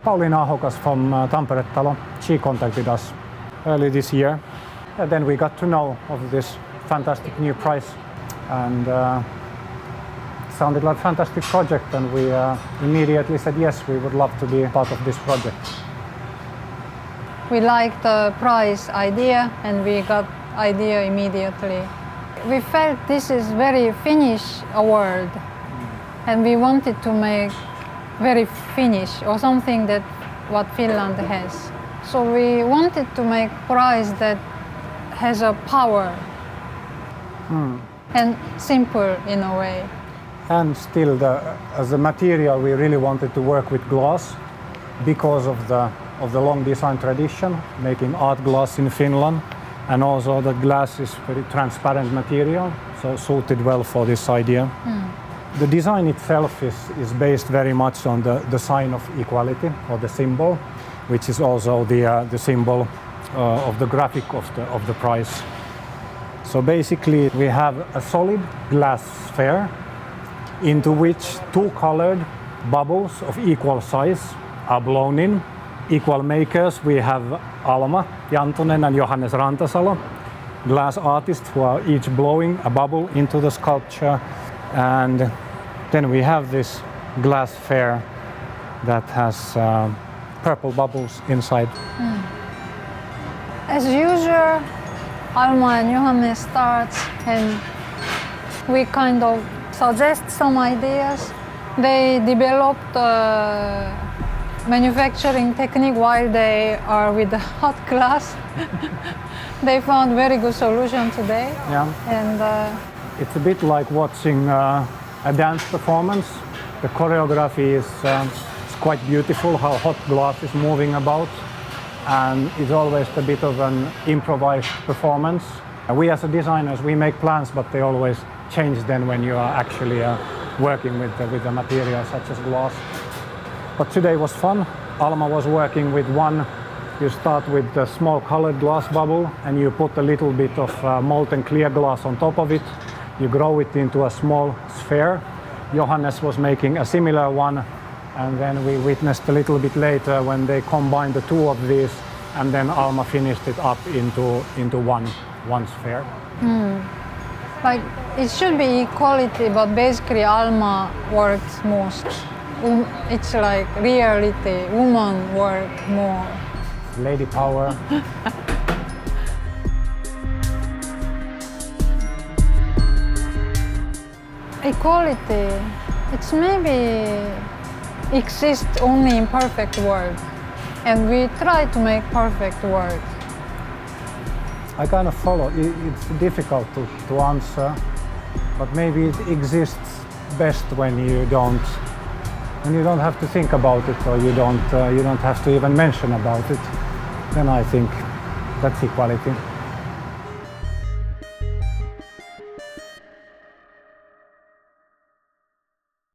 Olin from Tampere Talo, she contacted us early this year. And then we got to know of this fantastic new prize, and it sounded like a fantastic project, and we immediately said yes, we would love to be part of this project. We liked the prize idea and we got idea immediately. We felt this is very Finnish award and we wanted to make very Finnish or something that what Finland has. So we wanted to make prize that has a power and simple in a way. And still, as a material, we really wanted to work with glass because of the long design tradition, making art glass in Finland, and also the glass is very transparent material, so suited well for this idea. The design itself is based very much on the sign of equality, or the symbol, which is also the symbol of the graphic of the prize. So basically we have a solid glass sphere into which two colored bubbles of equal size are blown in. Equal makers, we have Alma Jantunen and Johannes Rantasalo, glass artists who are each blowing a bubble into the sculpture. And then we have this glass sphere that has purple bubbles inside. As usual, Alma and Johannes starts and we kind of suggest some ideas. They developed a manufacturing technique while they are with the hot glass. They found very good solution today. Yeah. And it's a bit like watching a dance performance. The choreography is quite beautiful, how hot glass is moving about, and it's always a bit of an improvised performance. We as designers, we make plans, but they always change then when you are actually working with the material such as glass. But today was fun. Alma was working with one. You start with the small colored glass bubble and you put a little bit of molten clear glass on top of it. You grow it into a small sphere. Johannes was making a similar one, and then we witnessed a little bit later when they combined the two of these, and then Alma finished it up into one sphere. like it should be equality, but basically Alma works most. It's like reality, women work more. Lady power. Equality, it's maybe exists only in perfect world, and we try to make perfect world. I kind of follow. It's difficult to answer, but maybe it exists best when you don't have to think about it, or you don't have to even mention about it. Then I think that's equality.